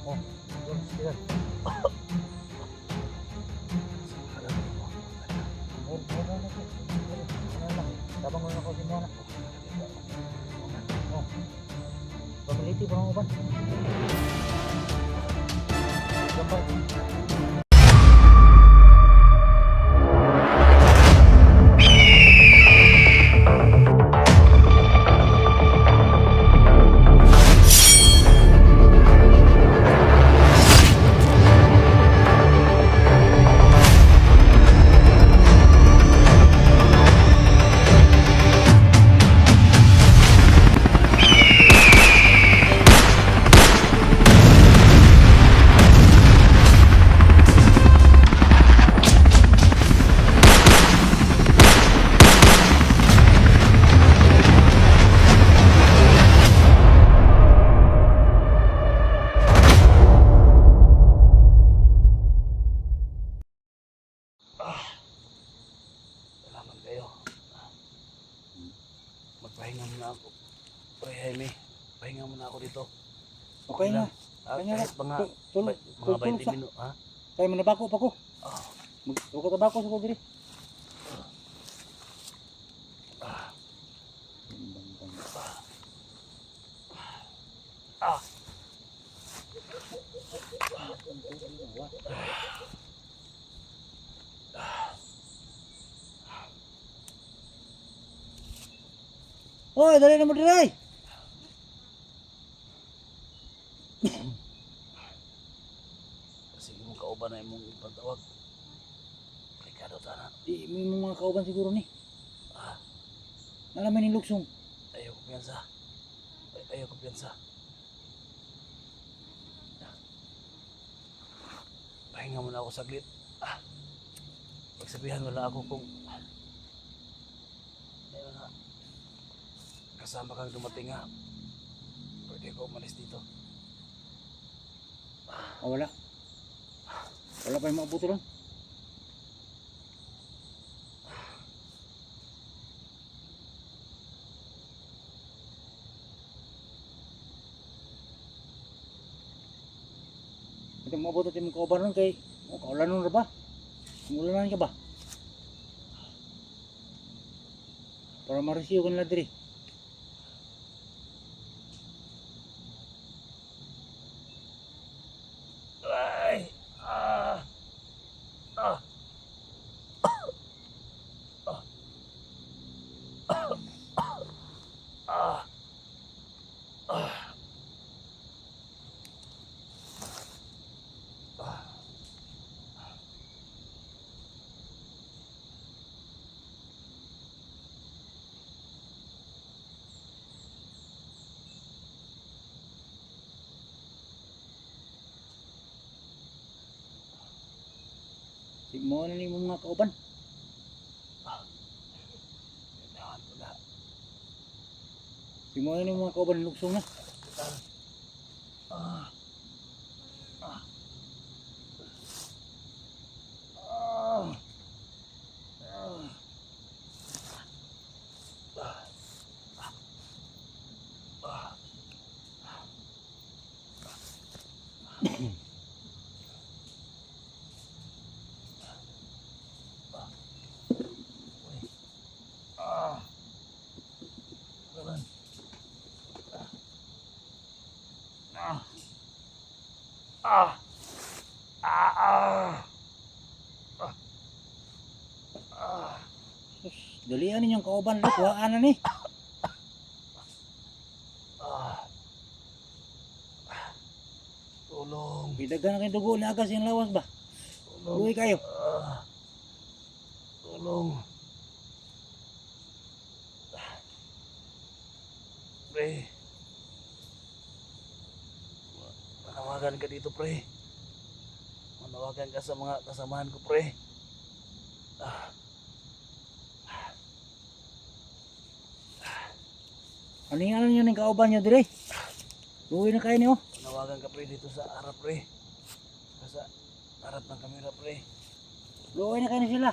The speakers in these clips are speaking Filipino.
Oh, yun, sige. Tabang mo na ko din yan. Oh, pamiliti ba ang uban? Gambay. Salamat kayo. Magpahinga muna ako. Pre Jaime, pahinga muna ako dito. Okay na. Kahit mga, Tulog. mga 20 minuto, ha? Kaya manabako pa ko. Ah, Magkatabako sa ko diri. ah, ah. Hoy, dali na mo diri. Kasi yung kauban na imong ipagtawag. Delikado sana. Di mo mga kauban siguro ni. Ah, Nalaman ni luksong. ayaw ko piyansa. Ayaw ko piyansa. Pahinga muna ako saglit. Pagsabihan mo lang ako kung ayun na, kasama kang dumating ha. Pwede ko umalis dito. Wala. Wala pa yung mga buto lang. Ito mga buto yung kauban lang kay kaulanon na ba? Mulanan ka ba? Para maresiyo ka nila diri. Ay! Ah! Ah! Si mo na ni mga kauban. Kailangan ko na. Si mo na ni mga kauban luksong na. Ah! Ah! Ah! Ah! Ganun. Ah! Ah! Ah! Ah! Ah! Sus, dalian ninyong kauban lik waan na ni. Ah! Tulong! Bidagan na kayo dugo ni agas yung lawas ba? Tulong! Luwi kayo. Ah! Tulong! Pre! Manawagan ka dito, pre. Manawagan ka sa mga kasamahan ko, pre. Ah! Ano yung ano nyo ng kauban nyo dire? Luwi na kayo niyo. Manawagan ka, pre, dito sa harap, pre. Sa harap ng kamera, pre. Luwi na kayo na sila.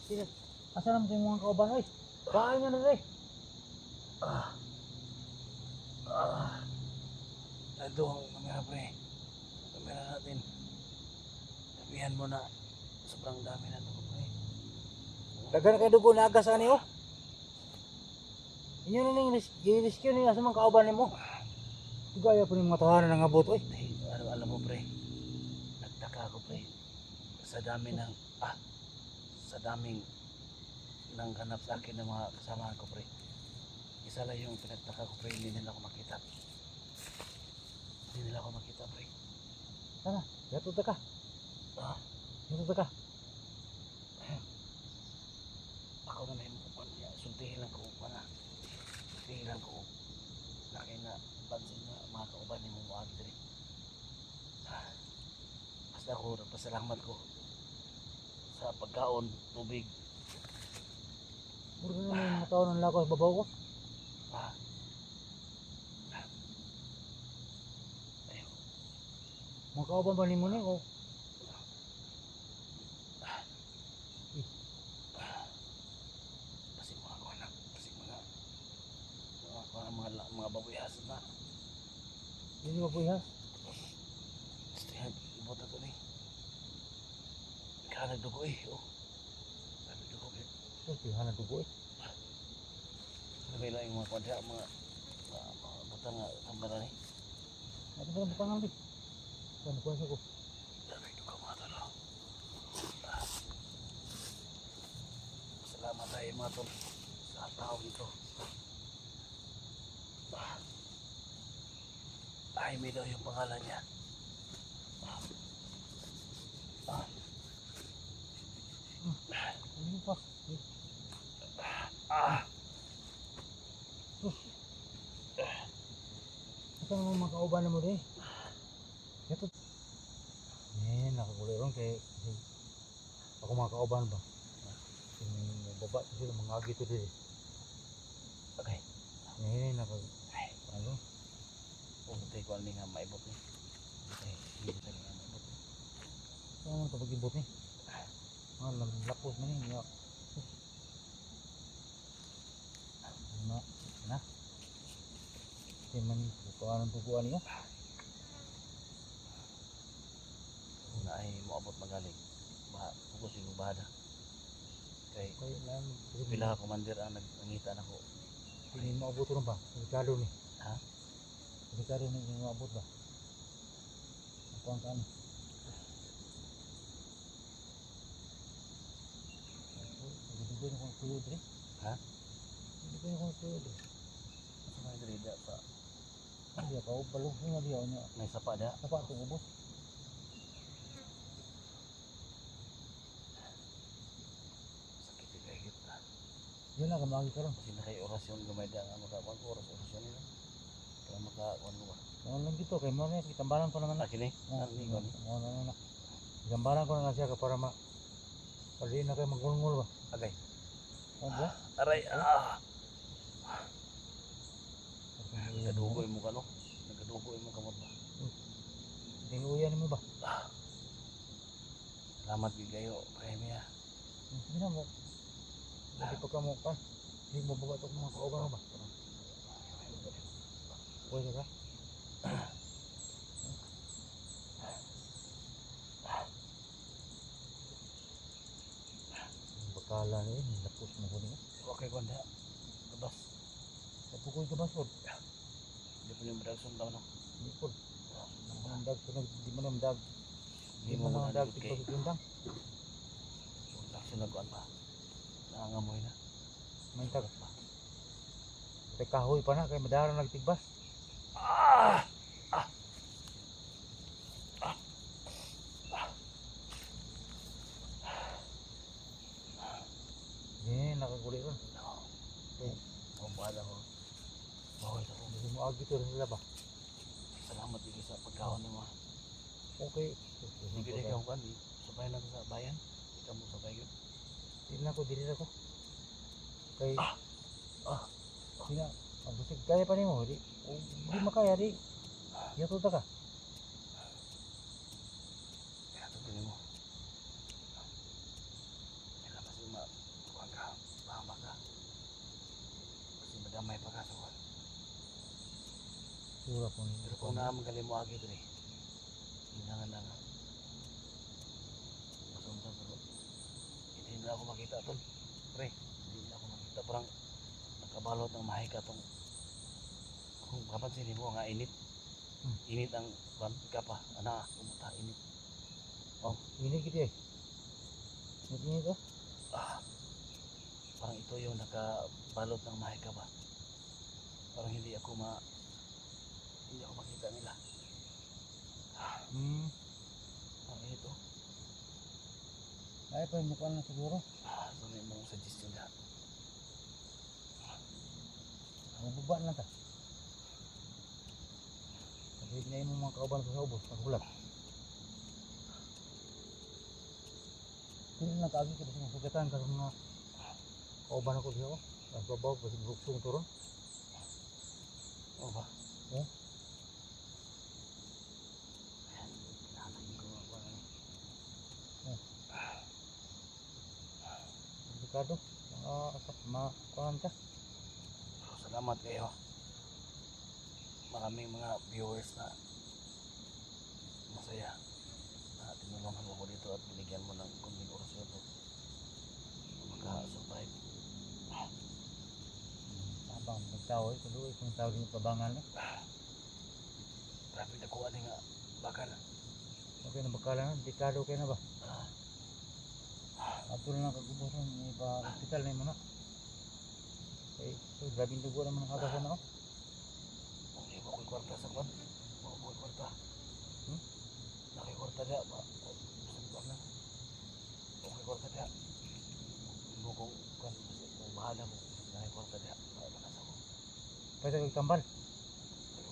Sila. Asa naman yung mga kauban? Oy, bahay nyo na dire. Ah! Ah! Ito ang kamera, pre. Kamera natin. Sabihan mo na sobrang dami na ito pre. Daghan kay dugo na agas ani oh. Inyo na ning rescue ni asa man kauban nimo. Gaya po ni mga tahanan nga abot oy. Ay, alam mo pre. Nagtaka ako pre. Sa dami ng sa daming nang hanap sa akin ng mga kasamahan ko pre. Isa lang yung pinagtaka ko pre, hindi nila ako makita. Hindi nila ako makita pre. Sana, yato ta ka. Ah, Yato ta ka. ako na yung kupan niya. Sultihin lang ko pa na. Sultihin lang ko. Nakay na pansin na mga kauban ni mo mga diri. Basta ako nagpasalamat ko sa pagkaon, tubig. Mura na may mga tao nang lakaw sa babaw ko. Ah. Ayun. Mga kauban ba nimo ni o Kasi mga anak, kasi mga babuyas na. dili ba buhas? Gusto yan, ibot na ito ni. Kaya nagdugo eh, oh. Nagdugo eh. Oh, pihanan dugo eh. Sabi lang yung mga kwadra, mga butang nga tambaran eh. Ano ba ang butangan di? Ano ko sa ko? Sabi dugo mga tolo. Salamat tayo mga tol sa tao dito. Jaime daw yung pangalan niya. Ano pa? Ito naman mga kauban mo di. Ito. Nakaguli ron kay ako mga kauban ba? Yung baba sila mga agi to di. Okay. Ano? Pumunta ko aling nga maibot ni. Okay, hindi tayo nga maibot ni. Ano man ito pag-ibot ni? Lapos man ni. Na. Kasi man kukuhaan tukuan niya. Na ay moabot magaling. Focus yung bahada. Kay Kaya lang. pila ka commander ang nangita na ko. Hindi mo abot ron ba? Delikado ni. Ha? Delikado ni hindi mo abot ba? Ako ang kano. Hindi ko yung tuyo dre. Ha? Hindi ko yung tuyo dre. Sa mga drida sa Hindi ako balog nga diya niya. may sapa da. Sapa itong ubos. Sakit yung kahit. Yun na kamagi ka ron. Kasi na kay orasyon gamay da nga orasyon nila. Kaya makakuan mo ba? Ano lang dito kay mo na kitambalan ko naman na. Kini? Ani ko ni. Na. Kitambalan ko na siya para ma pali na kayo magulngul ba? Agay. Ano ba? Aray Nagadugoy mo ka no? Nagadugoy mo kamot ba? Tinuyan mo ba? Salamat bigayo, premia. Hindi na mo. Hindi pa ka mo ka. Hindi mo ba ito mga kauban mo ba? Pwede ka? Bakala na yun, lapos mo ko niya. Okay ko na. Labas. Napukoy ka ba, Sod? Hindi po yung madagson daw no. Hindi po. Di mo na mandag. Hindi mo muna mandag. likod kay. Tigpagkundang. Madagson na kuan pa. Nangangamoy na. May tag. Kay kahoy pa na, kay madara nagtigbas. Nakaguli ron. Okay. Bumbada ko. Bawal ako. Hindi mo agi to rin sila ba? Salamat din sa pagkaon mo. Okay. Hindi ka ikaw kan. Sabay na sa bayan. Ikaw mo sabay yun. Dili na ko, dili na ko. Okay. Hindi na. Ang busig kaya pa nimo. Di makaya di. Yato ta ka. Kaya ito mo. Kailan kasi matukan ka. Pahama ka. Kasi madamay pa ka sa kuwan. Sura po ni. Pero kung na magaling mo agi ito eh. Hinangan lang. Masundan pero hindi na ako makita tol. Pre, hindi na ako makita. Parang nakabalot ng mahika tong kung kapansin mo nga init. Init ang kwan kapa. Ana, kumuta init. Oh, Ini gitu eh. Ini tuh. ah, parang ito yung nakabalot ng mahika ba. Parang hindi ako makita nila. Ang init oh. Ay pa mukha na siguro. So may mga suggestion na. Mababa na ta. Sabi na yung mga kauban sa ubos, paghulat. Hindi na kaagi ko sa sugatan kasi mga kauban ako diyo. Ang babaw kasi buksong turun. Oh ba? Oh. Nalagay ko ako ano. Delikado. Makuhan ka. Salamat kayo. Maraming mga viewers na masaya na tinulungan mo ko dito at binigyan mo ng kunting orasyon to maka-survive. Abang magtao eh. Tuloy kung tawag yung pabangan eh. Grabe na kuha nga bakal. Okay na bakalan na. Delikado kayo na ba? Ato na lang kagubusan. May pa-hospital na yun muna. Okay. So, grabing dugo naman ang agasan na oh. Hindi mo ko'y kwarta sa kwan. Mo ko'y kwarta. Nakikwarta niya ba? Saan na? Okay kwarta niya. Mo kong kwan. Kung bahala mo. Nakikwarta niya. Manas ako. Pwede kang tambal.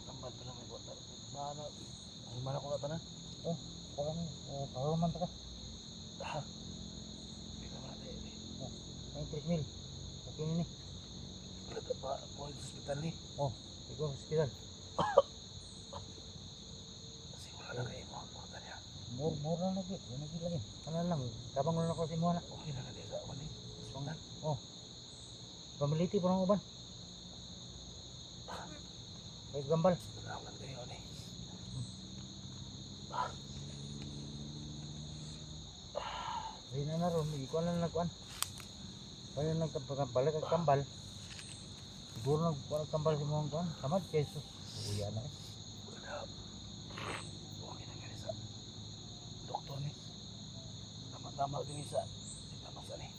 Tambal pa lang may kwarta. Bahala. Himala ko na tanan. Parang paharuman ta ka. Hindi ka malaki. May 3 mil. Okay na ni. Wala ka pa. Kung sa hospital ni. Siguro hospital. Kasi wala na kayo mga kwarta niya. Mura na lagi. Yan lagi lagi. Ano lang. Tabang mo na ako si Muana. Okay na natin sa awan ni. Hospital. Pamiliti po ng uban. May gambal. Salamat kayo ni. Hindi na na ron. Ikuan na nagkuan. Kaya nagkabalik ang kambal. Siguro nagkuan ang kambal si Muang kuan. Samad keso. Uya na eh. Wala. Okay na ganun sa doktor ni. Tama-tama din sa titanos ni.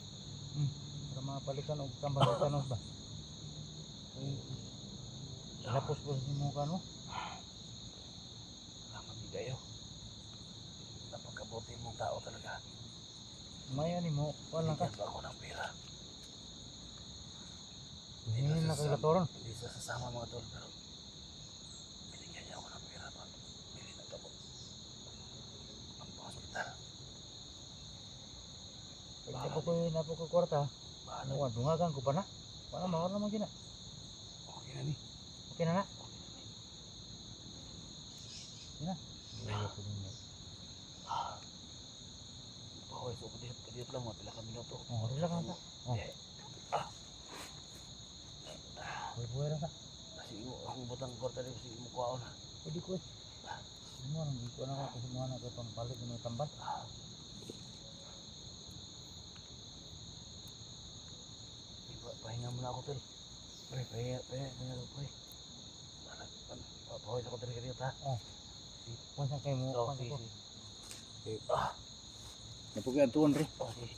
Para mapalikan og kambal sa tanos ba. Tapos po si Muang kuan mo. Salamat din kayo. Napakabuti mong tao talaga. Maya ni mo. Kuan lang ka. Bigyan ba ako ng pera? Hindi na kay Latoron. Hindi sa sasama mga tol, pero binigyan niya ako ng pera pa. Bili na tabo. Ang hospital. Pagka po ko napo ko kwarta. Bahala. Ano dungagan ko pa na. Para mawala naman gina. Okay na ni. Okay na na. Okay na ni. Iya ko din. Pahoy, so kadiyot lang mga pila ka minuto. Relax lang ta. Eh, Buhay lang ta. kasi ang butang kwarta rin kasi mo kuha na. Pwede ko eh. Ano nang iko na ako kasi mga na ko pang palit ng tambal. Pahinga muna ako tol. Pre, pahinga pre. Pahoy sa ko talaga dito ha. Kung saan kayo mo. Oh, Kung saan ko. sige. Napugian tuon rin. Oh, sige.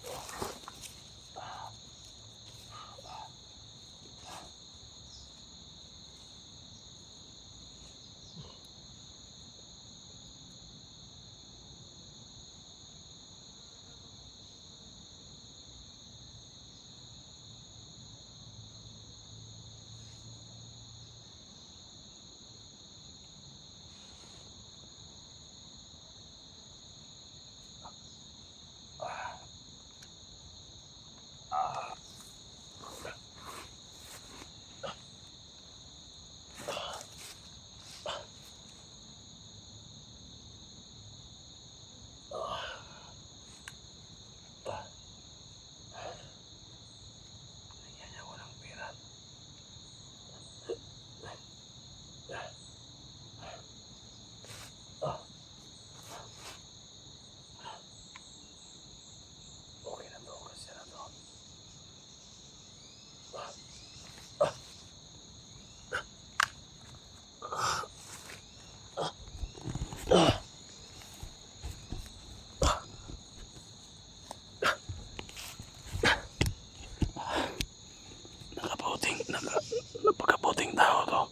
Napakabuting tao to.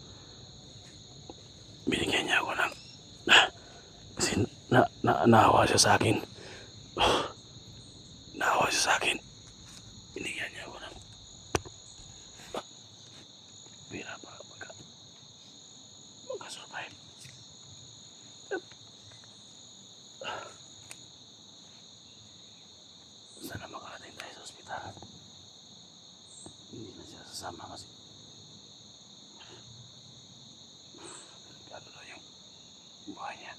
Binigyan niya ako ng kasi naawa siya sa akin. Naawa siya sa akin. Binigyan niya ako ng pira para magka-survive. Sana makarating tayo sa ospital. Hindi na siya sasama kasi delikado daw yung buhay niya.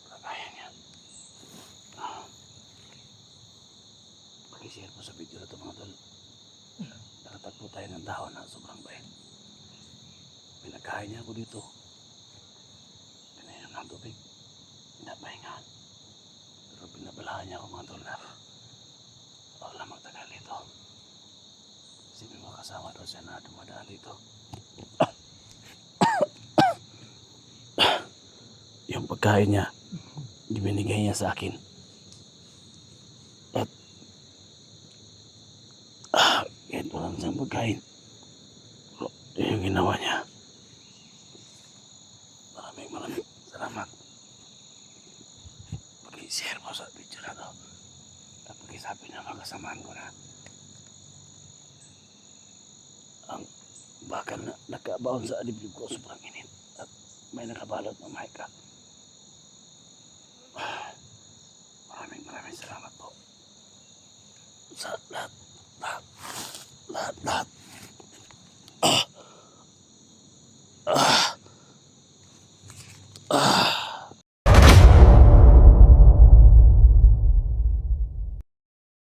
Kagaya niya. Pag-share po sa video na ito mga tol. Nakatagpo tayo ng dahon na sobrang bait. Pinagkain niya ako dito. Pinainom ng tubig. Pinapahingahan. Pero pinabalahan niya ako mga tol na wala magtagal dito. Kasi may mga kasama daw siya na dumadaan dito. Yung pagkain niya, ibinigay niya sa akin. At kahit walang siyang pagkain, pero yung ginawa niya. Maraming salamat. Pag-i-share mo sa video na to. At pag-isabi na magkasamaan ko na ang bakal na nakabaon sa dibdib ko sobrang init at may nakabalot na mahika. Maraming salamat po sa lahat.